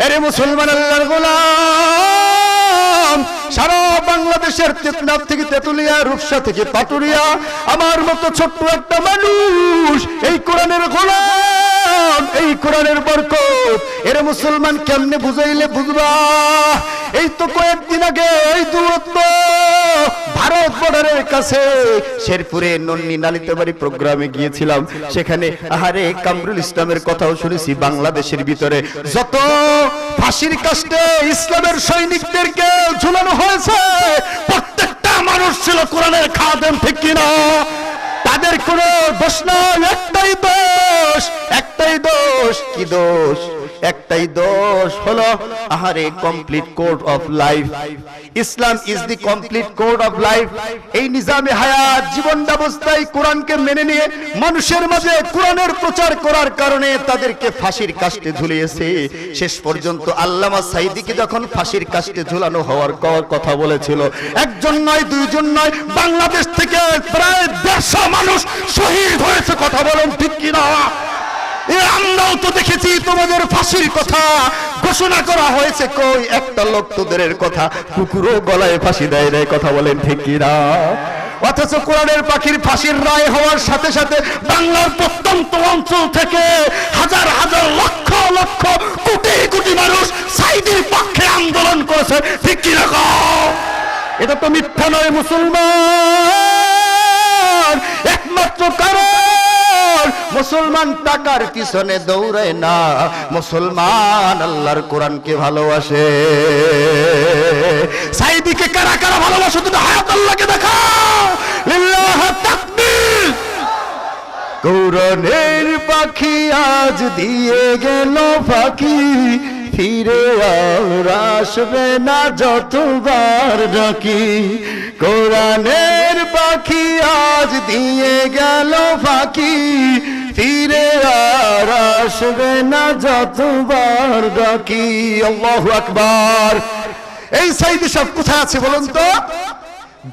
এরে মুসলমান আল্লাহর গোলাম, সারা বাংলাদেশের টেকনাফ থেকে তেতুলিয়া, রূপসা থেকে পাটুরিয়া আমার মতো ছোট্ট একটা মানুষ এই কোরআনের গোলাম, এই কোরআনের বরকত এরে মুসলমান কেমনে বুঝাইলে বুঝবা? এই তো কয়েকদিন আগে এই দূরত্ব ভারত বর্ডারের কাছে শেরপুরে নন্নি নালিতাবাড়ি প্রোগ্রামে গিয়েছিলাম। সেখানে আহারে কামরুল ইসলামের কথাও শুনেছি। বাংলাদেশের ভিতরে যত ফাঁসির কাস্টে ইসলামের সৈনিকদেরকে ঝুলানো হয়েছে প্রত্যেকটা মানুষ ছিল কোরআনের খাদেম, ঠিক কিনা? তাদের কোনো দোষ নয়, একটাই দোষ, একটাই দোষ। কি দোষ? একটাই দোষ হলো আহারে complete code of life. Islam is the complete code of life. এই নিজামে হায়াত জীবন ব্যবস্থায় কোরআনকে মেনে নিয়ে মানুষের মাঝে কোরআনের প্রচার করার কারণে তাদেরকে ফাঁসির কাস্টে ঝুলিয়েছে। শেষ পর্যন্ত আল্লামা সাঈদীকে যখন ফাঁসির কাস্টে ঝুলানো হওয়ার কথা বলেছিল, একজন নয়, দুইজন নয়, বাংলাদেশ থেকে প্রায় 150 মানুষ শহীদ হয়েছে। কথা বলেন ঠিক কিনা? আমরাও তো দেখেছি তোমাদের ফাঁসির কথা ঘোষণা করা হয়েছে, কই একটা লোক তোদের কথা কুকুরও গলায় ফাঁসি দেয় রে। কথা বলেন ঠিক কিনা? অথচ কোরআনের পাখির ফাঁসির রায় হওয়ার সাথে সাথে বাংলার প্রত্যন্ত অঞ্চল থেকে হাজার হাজার লক্ষ লক্ষ কোটি কোটি মানুষ সাঈদীর পক্ষে আন্দোলন করেছে, ঠিক কিনা? এটা তো মিথ্যা নয় মুসলমান। একমাত্র কারণ মুসলমান টাকার পিছনে দৌড়ায় না, মুসলমান আল্লাহর কোরআনকে ভালোবাসে। সাঈদীকে কারা কারা ভালোবাসে? তুমি হায়াত আল্লাহকে দেখাও। লিল্লাহ তাকবীর। কোরআনের পাখি আজ দিয়ে গেল ফাঁকি, ফিরে আর আসবে না যতবার ডাকি। কোরআনের পাখি আজ দিয়ে গেল ফাঁকি, ফিরে আর আসবে না যতবার ডাকি। আল্লাহু আকবার। এই সাঈদী সব কোথায় আছে বলুন তো?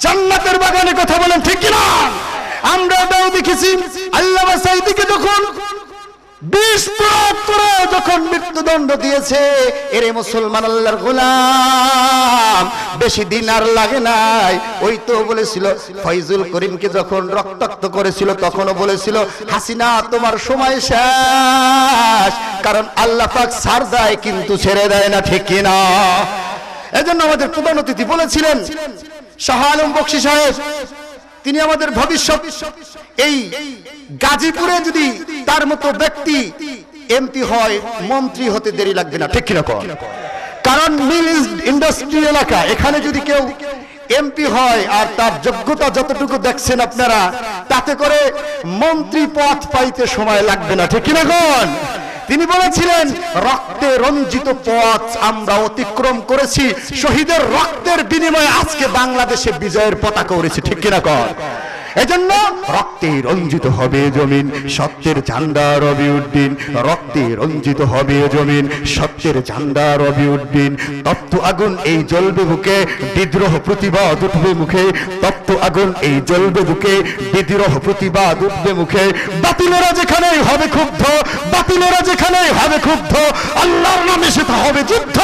জান্নাতের বাগানে। কথা বলেন ঠিক কিনা? আমরা এটাও দেখেছি আল্লামা সাঈদীকে যখন 20 প্রয়োগ করে যখন মৃত্যুদণ্ড দিয়েছে, এরে মুসলমান আল্লাহর গোলাম বেশি দিন আর লাগে নাই। ওই তো বলেছিল ফয়জুল করিমকে যখন রক্তাক্ত করেছিল তখনও বলেছিল হাসিনা তোমার সময় শেষ, কারণ আল্লাহ পাক ছাড় দেয় কিন্তু ছেড়ে দেয় না, ঠিক কিনা? এজন্য আমাদের প্রধান অতিথি বলেছিলেন শাহ আলম বকশী সাহেব, তিনি আমাদের ভবিষ্যৎ। এই গাজীপুরে যদি তার মতো ব্যক্তি এমপি হয়, মন্ত্রী হতে দেরি লাগবে না, ঠিক কিনা? কারণ মিল ইন্ডাস্ট্রি এলাকা, এখানে যদি কেউ এমপি হয় আর তার যোগ্যতা যতটুকু দেখছেন আপনারা, তাতে করে মন্ত্রী পদ পাইতে সময় লাগবে না, ঠিক কিনা? তিনি বলেছিলেন রক্তে রঞ্জিত পথ আমরা অতিক্রম করেছি, শহীদের রক্তের বিনিময়ে আজকে বাংলাদেশে বিজয়ের পতাকা উড়েছে, ঠিক কিনা? এজন্য রক্তে রঞ্জিত হবে জমিন, সত্যের ঝান্ডা রবি উদ্দিন। রক্তে রঞ্জিত হবে জমিন, সত্যের ঝান্ডা রবি উদ্দিন। তপ্ত আগুন এই জ্বলবে বুকে, বিদ্রোহ প্রতিবাদ উঠবে মুখে। তপ্ত আগুন এই জ্বলবে বুকে, বিদ্রোহ প্রতিবাদ উঠবে মুখে। বাতিলেরা যেখানেই হবে ক্ষুব্ধ, বাতিলেরা যেখানেই হবে ক্ষুব্ধ, আল্লাহর নামে সেটা হবে যুদ্ধ,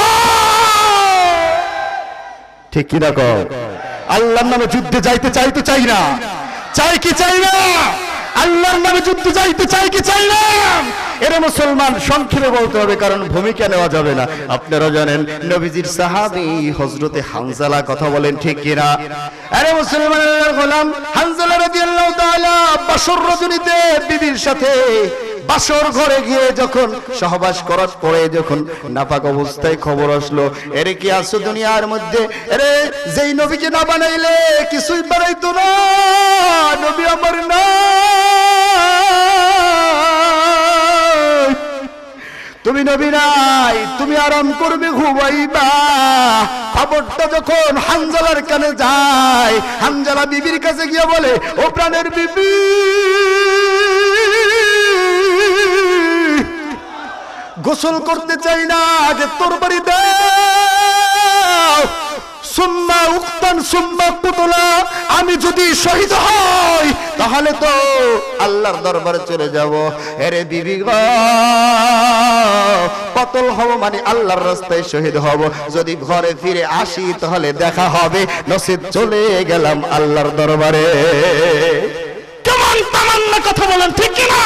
ঠিক কিনা? আল্লাহর নামে যুদ্ধে যাইতে চাই তো চাই না? চাই কি চাই না? আল্লাহর নামে যুদ্ধে যাইতে চাই কি চাই না? এরা মুসলমান সংক্ষেপে বলতে হবে, কারণ ভূমিকা নেওয়া যাবে না। আপনারা জানেন নবীজির সাহাবী হযরতে হানজালা। কথা বলেন ঠিক কিনা? আরে মুসলমানের গোলাম হানজালা রাদিয়াল্লাহু তাআলা বাসর রজনীতে বিবির সাথে বাসর ঘরে গিয়ে যখন সহবাস করার পরে যখন নাপাক অবস্থায় খবর আসলো, এরে কি আছো দুনিয়ার মধ্যে? এরে যেই নবীকে না বানাইলে কিছুই বানাইতো না, নবী আমার না, তুমি নবী নাই, তুমি আরাম করবে ঘুমাইবা। খবরটা যখন হানজালার কানে যায়, হানজালা বিবির কাছে গিয়ে বলে, ও প্রাণের বিবি, গোসল করতে চাই না, আগে তোর বাড়ি দাও। সুম্মা উক্তান সুম্মা কুতলা, আমি যদি শহীদ হই তাহলে তো আল্লাহর দরবারে চলে যাব। এরে বিবি গো, কতল হব মানে আল্লাহর রাস্তায় শহীদ হব। যদি ঘরে ফিরে আসি তাহলে দেখা হবে, নসিব চলে গেলাম আল্লাহর দরবারে। কেমন তামান্না কথা বলেন, ঠিক কিনা?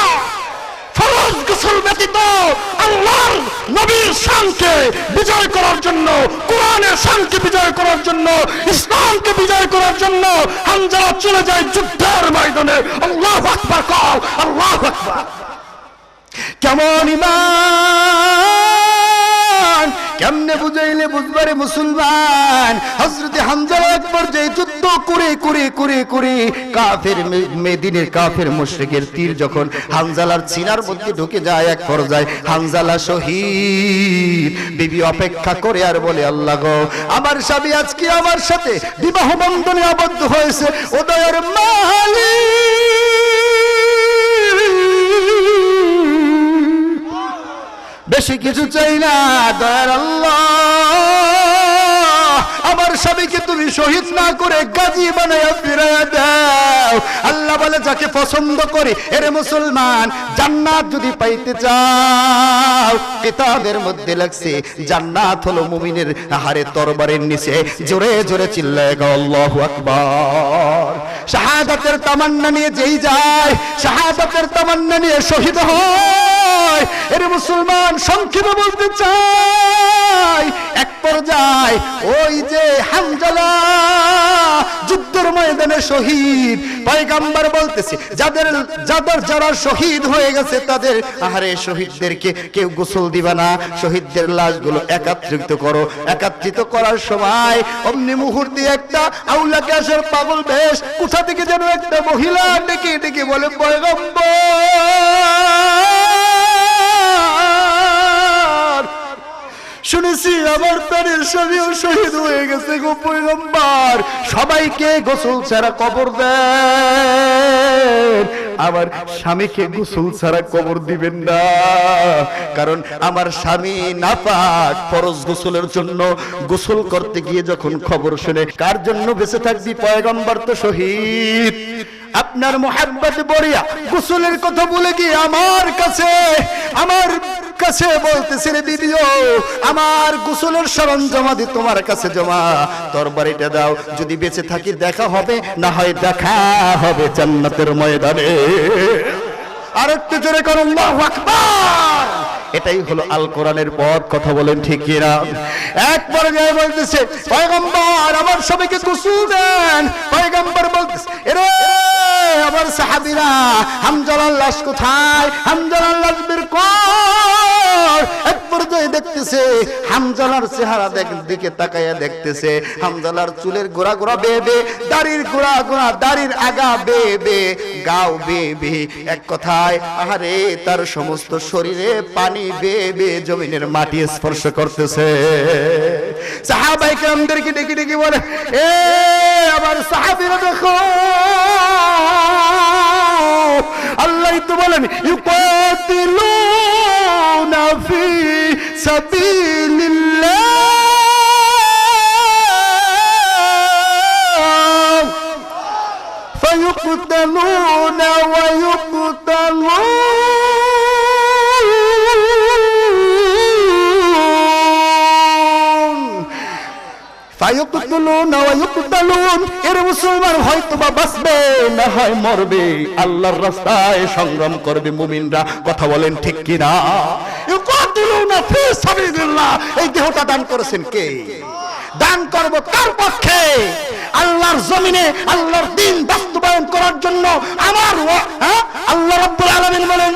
ফরজ গোসল ব্যতীত আল্লাহর নবীর শানকে বিজয় করার জন্য, কোরআনের শানকে বিজয় করার জন্য, ইসলামকে বিজয় করার জন্য হামজা চলে যায় যুদ্ধের ময়দানে। আল্লাহু আকবার কও, আল্লাহু আকবার। কেমন ঈমান কেমনে বুঝাইলে বুঝবারে মুসলমান। হযরত হামজা এক পর্যায়ে যুদ্ধ করে করে করে করে কাফের মেদিনের কাফের মুশরিকের তীর যখন হামজালার সিনার মধ্যে ঢুকে যায়, এক পর্যায়ে হামজালা শহীদ। বিবি অপেক্ষা করে আর বলে, আল্লাহ গো, আমার স্বামী আজকে আমার সাথে বিবাহ বন্ধনে আবদ্ধ হয়েছে, ও দয়ার মালিক, বেশি কিছু চাই না, দয়ার আল্লাহ আমার স্বামীকে তুমি শহীদ না করে গাজী বানায়া ফিরাইয়া দাও। আল্লাহ বলে, যাকে পছন্দ করে এরে মুসলমান, জান্নাত যদি পাইতে চাও, কিতাবের মধ্যে লাগছে জান্নাত হলো মুমিনের হারে তরবারের নিচে। জোরে জোরে চিল্লায় গো আল্লাহু আকবার। শাহাদাতের তামান্না নিয়ে যেই যায়, শাহাদাতের তামান্না নিয়ে শহীদ হয়। এরে মুসলমান, সংক্ষেপে বলতে চাই, এক পর্যায়ে ওই যে হামজালা যুদ্ধের ময়দানে শহীদ, পয়গম্বর বলতেছে যারা শহীদ হয়ে গেছে তাদের, আহারে শহীদদেরকে কেউ গোসল দিবা না, শহীদদের লাশগুলো একত্রিত করো। একত্রিত করার সময় অমনি মুহূর্তে একটা আউলাকে আসার পাগল বেশ কোথা থেকে যেন একটা মহিলা ডেকে ডেকে বলে, পয়গম্বর শুনেছি আমার প্রাণের স্বামীও শহীদ হয়ে গেছে গো পয়গম্বর, সবাইকে গোসল ছাড়া কবর দেন, আমার স্বামীকে গোসল ছাড়া কবর দিবেন না, কারণ আমার স্বামী নাপাক। ফরজ গোসলের জন্য গোসল করতে গিয়ে যখন খবর শুনে, কার জন্য বেঁচে থাকবি, পয়গম্বর তো শহীদ। আপনার মোহাব্বত বড়িয়া গোসলের কথা বলে গিয়ে আমার কাছে বলতেছে, রে বিবিও, আমার গোসলের সরঞ্জামাদি তোমার কাছে জমা, তরবারিটা দাও, যদি বেঁচে থাকি দেখা হবে, না হয় দেখা হবে জান্নাতের ময়দানে। আর একটু জোরে করুন আল্লাহু আকবার। এটাই হলো আল কোরআনের পথ, কথা বলেন ঠিক কিনা? একবার যায় বলতেছে, পয়গম্বর আমার সবাইকে গোসল দেন। পয়গম্বর বলতেছে, এরে আমার সাহাবীরা, হামজালার লাশ কোথায়, হামজালার লাশ বের কর। এক পর্যায়ে দেখতেছে হামজালার চেহারা দিকে তাকাইয়া দেখতেছে, হামজালার চুলের গোড়া গোড়া বেবে, দাড়ির গোড়া গোড়া, দাড়ির আগা বেবে, গাও বেবে, এক কথায় আহারে তার সমস্ত শরীরে পানি বেবে জমিনের মাটি স্পর্শ করতেছে। সাহাবায়ে কেরামদেরকে ডেকে ডেকে বলে, এ আমার সাহাবীরা দেখো, আল্লাহ তো বলেন, ইউকাতিলুনা ফি সাবিলিল্লাহ ফায়ুকতালুনা ওয়া ইউকতালুন। এর মুসলমান হয়তো বা বাঁচবে, না হয় মরবে, আল্লাহর রাস্তায় সংগ্রাম করবে মুমিনরা, কথা বলেন ঠিক কিনা? এই দেহটা দান করেছেন কে? দান করব কার পক্ষে? আল্লাহর জমিনে আল্লাহর দ্বীন বাস্তবায়ন করার জন্য। আমার আল্লাহ রাব্বুল আলামিন বলেন,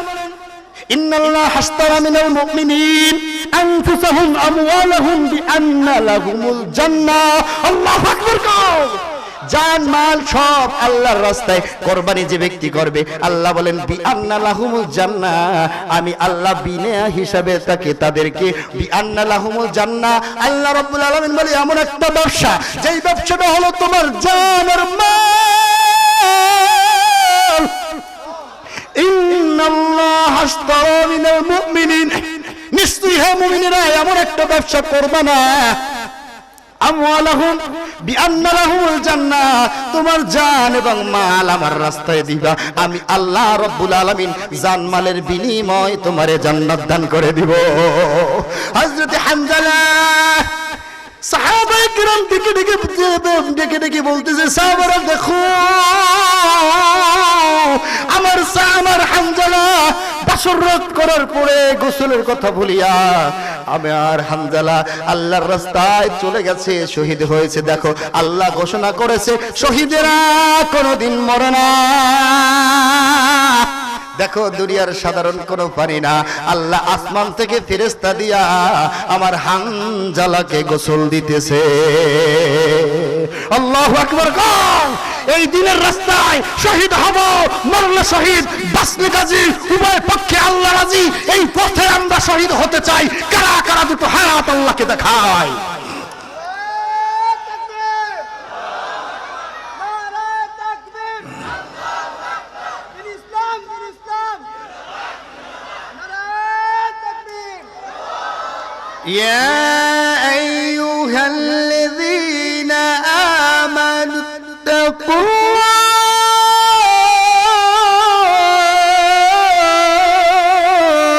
ইন্নাল্লাহ হাশতারা মিনাল মুমিনিন আনফুসাহুম আমওয়ালাহুম বিআন্না লাহুমুল জান্নাহ। আল্লাহু আকবার। জান মাল সব আল্লাহর রাস্তায় কুরবানি যে ব্যক্তি করবে, আল্লাহ বলেন বিআন্না লাহুমুল জান্নাহ, আমি আল্লাহ বিনা হিসাবে তাদেরকে বিআন্না লাহুমুল জান্নাহ। আল্লাহ রাব্বুল আলামিন বলে এমন একটা ব্যবসা, যেই ব্যবসাটা হলো তোমার জান আর মাল। ইন্নাল্লাহ হাশতারা মিনাল মুমিনিন, নিশ্চয়ই হে মুমিনেরা এমন একটা ব্যবসা করবা না, আমওয়ালাহুম বিআন্না লাহুমুল জান্নাহ, তোমার জান এবং মাল আমার রাস্তায় দিবা, আমি আল্লাহ রাব্বুল আলামিন জান মালের বিনিময় তোমারে জান্নাত দান করে দিব। হযরত হামজালা সাহাবায়ে কিরাম ডেকে ডেকে বলতেছে, সাহাবারা দেখো আমার হামজালা বাসররাত করার পরে গোসলের কথা বলিয়া আমার হামজালা আল্লাহর রাস্তায় চলে গেছে, শহীদ হয়েছে। দেখো আল্লাহ ঘোষণা করেছে শহীদেরা কোনোদিন মরে না। দেখো দুনিয়ার সাধারণ কোনো পানি না, আল্লাহ আসমান থেকে ফেরেশতা দিয়া আমার হামজালাকে গোসল দিতেছে। আল্লাহু আকবার। এই দিনের রাস্তায় শহীদ হব, মরলে শহীদ, বাঁচলে গাজী, উভয় পক্ষে আল্লাহ রাজি। এই পথে আমরা শহীদ হতে চাই। কারা কারা দুটো হাত আল্লাহকে দেখায়। يا أيها الذين آمنوا اتقوا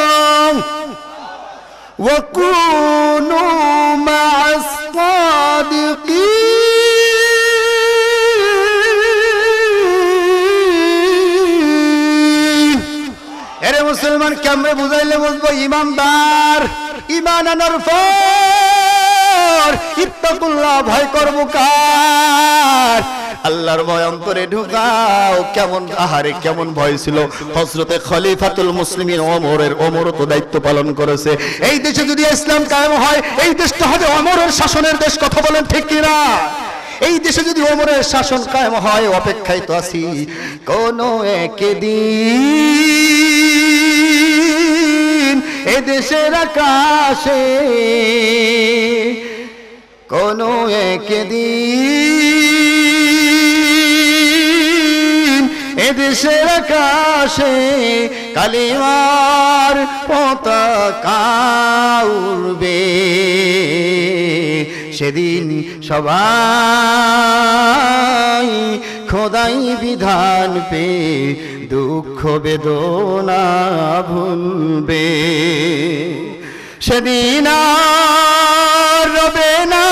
الله وكونوا مع الصادقين। এরে মুসলমান কেমনে বুঝাইলে বুঝবো ইমানদার? ঈমান আনার পর ইত্তাকুল্লাহ, ভয় করব কার? আল্লাহর ভয় অন্তরে ঢুকাও। কেমন আহারে কেমন ভয় ছিল হযরতে খলিফাতুল মুসলিমিন ওমর তো দায়িত্ব পালন করেছে। এই দেশে যদি ইসলাম কায়েম হয়, এই দেশটা হবে ওমরের শাসনের দেশ। কথা বলেন ঠিক কি না? এই দেশে যদি ওমরের শাসন কায়েম হয়, অপেক্ষায় তো আছি কোন একদিন এ দেশের আকাশে, কোন একদিন এ দেশের আকাশে কালিমার পতাকা উড়বে। সেদিন সবাই খোদাই বিধান পে দুঃখ বেদনা ভুলবে। সেদিন আর রবে না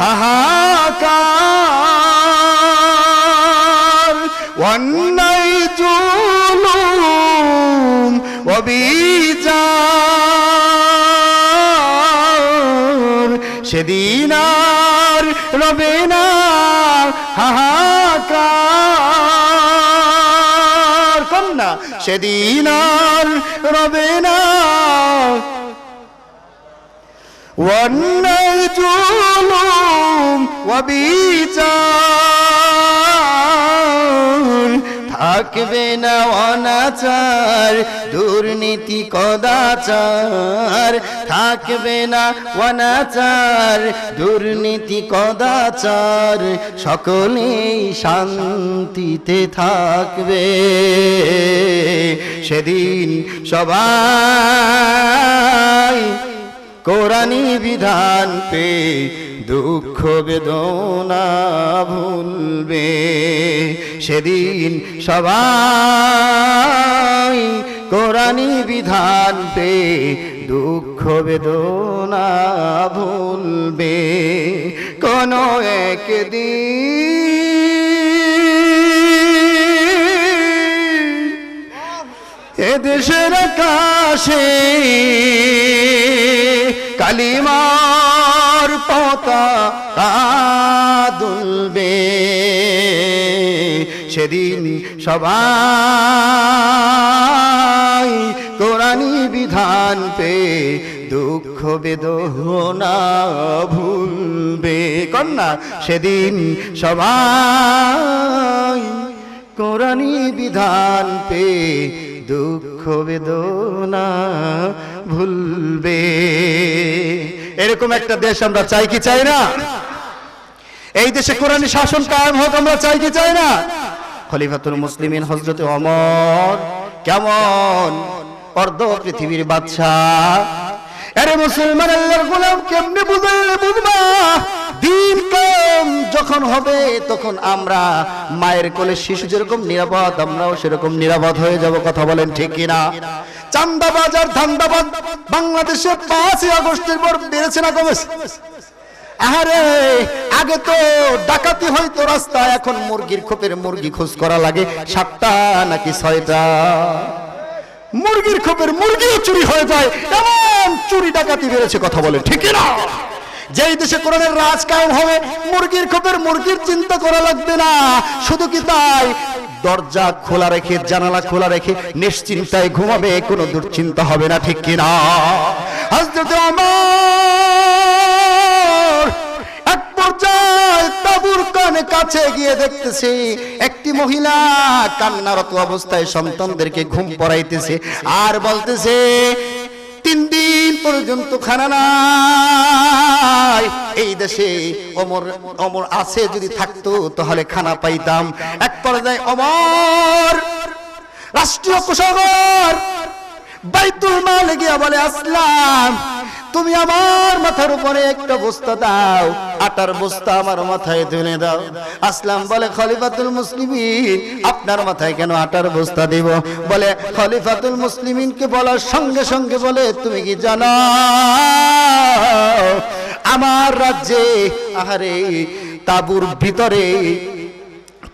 হাহাকার, অন্যায় জুলুম অবিচার। সেদিন আর রবে না হাহাকার, কন্যা সেদিন আর রবে না অন্যায় জুলুম অবিচার। থাকবে না অনাচার দুর্নীতি কদাচার, থাকবে না অনাচার দুর্নীতি কদাচার। সকলেই শান্তিতে থাকবে। সেদিন সবাই কোরআনী বিধান পে দুঃখ বেদনা ভুলবে। সেদিন সবাই কোরআনী বিধান পে দুঃখ বেদনা ভুলবে। কোন একদিন এ দেশের আকাশে কালিমার পতাকা দুলবে। সেদিন সবাই কোরআনী বিধান পে দুঃখ বেদনা ভুলবে। কন্যা সেদিন সবাই কোরআনী বিধান পে দুঃখ বেদনা ভুলবে। এরকম একটা দেশ আমরা চাই কি চাই না? এই দেশে কোরআনী শাসন কায়েম হোক আমরা চাই কি চাই না? খলিফাতুল মুসলিমিন হযরতে ওমর কেমন অর্ধ পৃথিবীর বাদশা। আরে মুসলমান আল্লাহর গোলাম কেমনে বুঝাইলে বুঝবা? দিন কায়েম যখন হবে তখন আমরা মায়ের কোলে শিশু যেরকম নিরাপদ, আমরাও সেরকম নিরাপদ হয়ে যাব। কথা বলেন ঠিক কিনা? চান্দাবাজ আর ধান্দাবাজ বাংলাদেশে 5ই আগস্টের পর বেড়েছে না কমেছে? আরে আগে তো ডাকাতি হয়তো রাস্তায়, এখন মুরগির খোপের মুরগি খোঁজ করা লাগে 7টা নাকি 6টা। মুরগির খোপের মুরগিও চুরি হয়ে যায়, এমন চুরি ডাকাতি বেড়েছে, কথা বলে ঠিক না? যেই দেশে কোরআনের রাজ কায়েম হবে, মুরগির খোপের মুরগির চিন্তা করা লাগবে না। শুধু কি তাই, দরজা খোলা রেখে জানালা খোলা রেখে নিশ্চিন্তায় ঘুমাবে, কোনো দুশ্চিন্তা হবে না, ঠিক কিনা? হযরত ওমর এক পর্যায়ে তাঁবুর কাছে গিয়ে দেখতেছে একটি মহিলা কান্নারত অবস্থায় সন্তানদেরকে ঘুম পড়াইতেছে আর বলতেছে 3 দিন পর্যন্ত খানা নাই। এই দেশে ওমর আছে, যদি থাকতো তাহলে খানা পাইতাম। এক পর্যায়ে ওমর রাষ্ট্রীয় কোষাগার বাইতুল মালে গিয়া বলে, আসলাম তুমি আমার মাথার উপরে একটা বস্তা দাও, আটার বস্তা আমার মাথায় তুলে দাও। আসলাম বলে, খলিফাতুল মুসলিমিন আপনার মাথায় কেন আটার বস্তা দিব? বলে, খলিফাতুল মুসলিমিনকে বলার সঙ্গে সঙ্গে বলে, তুমি কি জানো আমার রাজ্যে আহারে তাঁবুর ভিতরে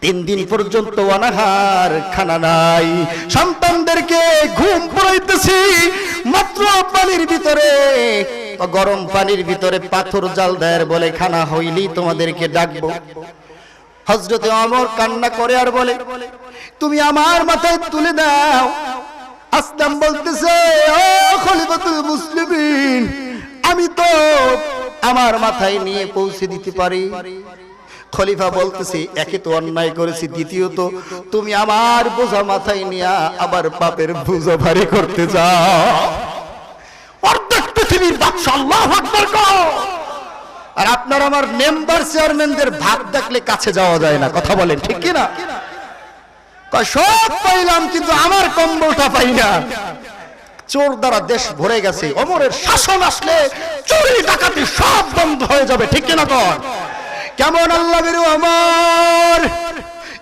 3 দিন পর্যন্ত অনাহার, খানা নাই, সন্তানদেরকে ঘুম পড়াইতেছি, মাত্র পানির ভিতরে, গরম পানির ভিতরে পাথর জাল দেয়, বলে খানা হইলেই তোমাদেরকে ডাকবো। হযরতে ওমর কান্না করে আর বলে, তুমি আমার মাথায় তুলে দাও। আসলাম বলতেছে, ও খলিফাতুল মুসলিমিন, আমি তো আমার মাথায় নিয়ে পৌঁছে দিতে পারি। খলিফা বলতেছে, একে তো অন্যায় করেছি, দ্বিতীয়ত তুমি আমার বোঝা মাথায় নিয়ে আবার পাপের বোঝা ভারী করতে যাও। অর্ধেক পৃথিবীর বাদশা, আল্লাহু আকবার কও। আর আপনার আমার মেম্বার চেয়ারম্যানদের ভাব দেখলে কাছে যাওয়া যায় না, কথা বলেন ঠিক কি না? সব পাইলাম কিন্তু আমার কম্বলটা পাই না। চোর দ্বারা দেশ ভরে গেছে, ওমরের শাসন আসলে চুরি ডাকাতি সব বন্ধ হয়ে যাবে, ঠিক কিনা? কর কেমন আল্লাহ বেরু ওমর,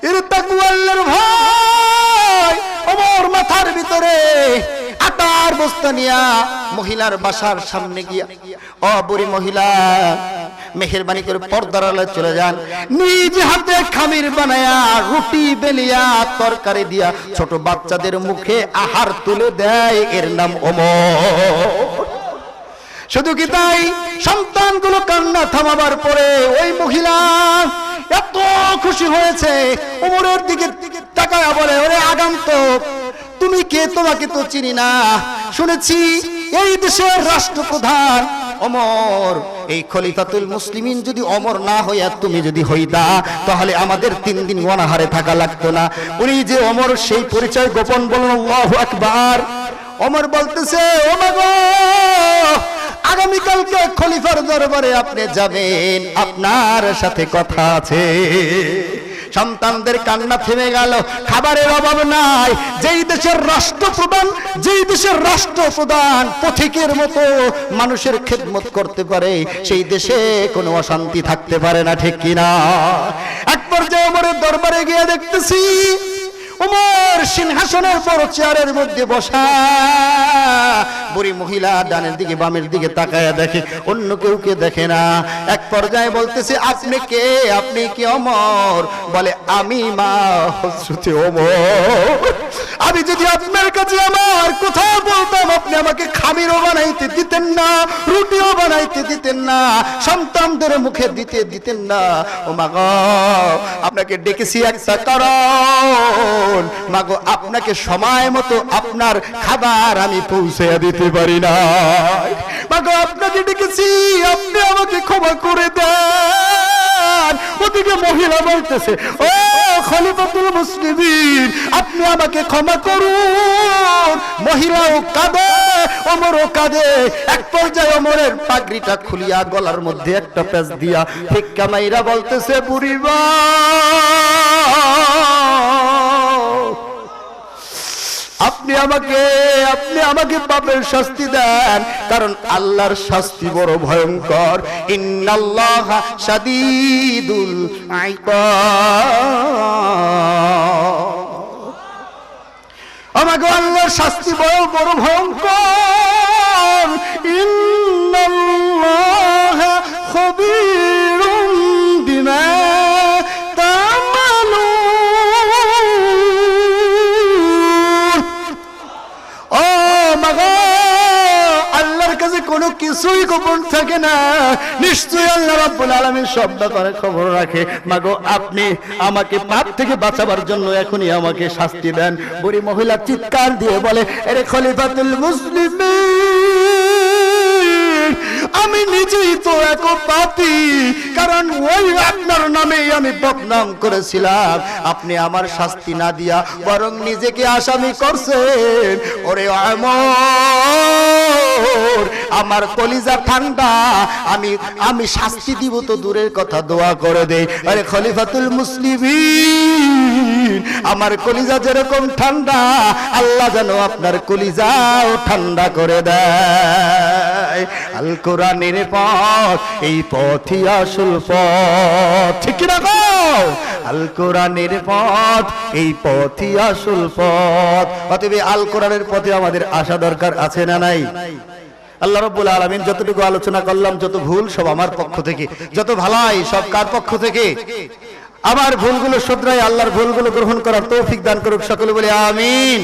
এর তাকওয়াল্লাহর ভয়। ওমর মাথার ভিতরে আটার বস্তা নিয়া মহিলার বাসার সামনে গিয়া, ও বুড়ি মহিলা মেহেরবানি করে পর্দার আড়ালে চলে যান, নিজ হাতে খামির বানায়া রুটি বেলিয়া তরকারি দিয়া ছোট বাচ্চাদের মুখে আহার তুলে দেয়, এর নাম ওমর। শুধু কি তাই, সন্তানগুলো কান্না থামাবার পরে ওই মহিলা এত খুশি হয়েছে, ওমরের দিকে তাকায়া বলে, ওরে আগন্তুক, তুমি কে? তোমাকে তো চিনি না, শুনেছি এই দেশের রাষ্ট্রপ্রধান ওমর। এই খলিফাতুল মুসলিমিন যদি ওমর না হইয়া তুমি যদি হইতা, তাহলে আমাদের 3 দিন অনাহারে থাকা লাগতো না। উনি যে ওমর, সেই পরিচয় গোপন বলুন আল্লাহু আকবার। ওমর বলতেছে, ও মা গো, আগামীকালকে খলিফার দরবারে আপনি যাবেন, আপনার সাথে কথা আছে। সন্তানদের কান্না থেমে গেল, খাবারের অভাব নাই। যেই দেশের রাষ্ট্রপ্রধান পথিকের মতো মানুষের খেদমত করতে পারে, সেই দেশে কোনো অশান্তি থাকতে পারে না, ঠিক কিনা? এক পর্যায়ে ওমরের দরবারে গিয়ে দেখতেছি ওমর সিংহাসনের বড় চেয়ারের মধ্যে বসা, বুড়ি মহিলা ডানের দিকে বামের দিকে তাকায়া দেখে, অন্য কেউকে দেখে না। এক পর্যায়ে বলতেছে, আপনি কে? আপনি কি ওমর? বলে, আমি মা হযরতে ওমর। আমি যদি আপনার কাছে আমার কথা বলতাম, আপনি আমাকে খামিরও বানাইতে দিতেন না, রুটিও বানাইতে দিতেন না, সন্তানদের মুখে দিতেন না। ও মা গো, আপনাকে ডেকেছি একটা কারণ, মাগো আপনাকে সময় মতো আপনার খাবার আমি পৌঁছে দিতে পারি না। মাগো আপনাকে ডেকেছি, আপনি আমাকে ক্ষমা করে দেন। ওদিকে মহিলা বলতেছে, ও খলিফাতুল মুসলিমিন, আপনি আমাকে ক্ষমা করুন। মহিলাও কাঁদে, ওমরও কাঁদে। এক পর্যায়ে ওমরের পাগড়িটা খুলিয়া গলার মধ্যে একটা পেঁচ দিয়া ভিক্ষা মাইরা বলতেছে, বুড়িমা, আপনি আমাকে পাপের শাস্তি দেন, কারণ আল্লাহর শাস্তি বড় ভয়ঙ্কর। ইন্নাল্লাহা শাদীদুল ইকাব। আমাকে আল্লাহর শাস্তি বড় বড় ভয়ঙ্কর। ইন্নাল্লাহা খবীরুম বিমা তা'মালুন। ও মাগো, আল্লাহর কাছে কোনো কিছুই গোপন থাকে না। নিশ্চয়ই আল্লাহ রাব্বুল আলামিন সব ব্যাপারে খবর রাখে। মাগো, আপনি আমাকে পাপ থেকে বাঁচাবার জন্য এখনই আমাকে শাস্তি দেন। বুড়ি মহিলা চিৎকার দিয়ে বলে, আরে খলিফাতুল মুসলিমিন, আমি নিজেই তো এক পাপী, কারণ ওই আপনার নামেই আমি বদনাম করেছিলাম। আপনি আমার শাস্তি না দিয়া বরং নিজেকে আসামি করছেন। ওরে আমর, আমার কলিজা ঠান্ডা, আমি শাস্তি দিব তো দূরের কথা, দোয়া করে দেই। আরে খলিফাতুল মুসলিমিন, আমার কলিজা যেরকম ঠান্ডা, আল্লাহ যেন আপনার কলিজাও ঠান্ডা করে দেয়। আল কোরআনের পথ, এই পথই আসল পথ, ঠিক না গো? আল কোরআনের পথ, এই পথই আসল পথ। অতএব আল কোরআনের পথে আমাদের আসা দরকার আছে না নাই? আল্লাহ রাব্বুল আলামিন যতটুকু আলোচনা করলাম, যত ভুল সব আমার পক্ষ থেকে, যত ভালাই সব কার পক্ষ থেকে? আমার ভুলগুলো শুধরাই আল্লাহর ভুলগুলো গ্রহণ করার তৌফিক দান করুক সকলে বলে আমিন।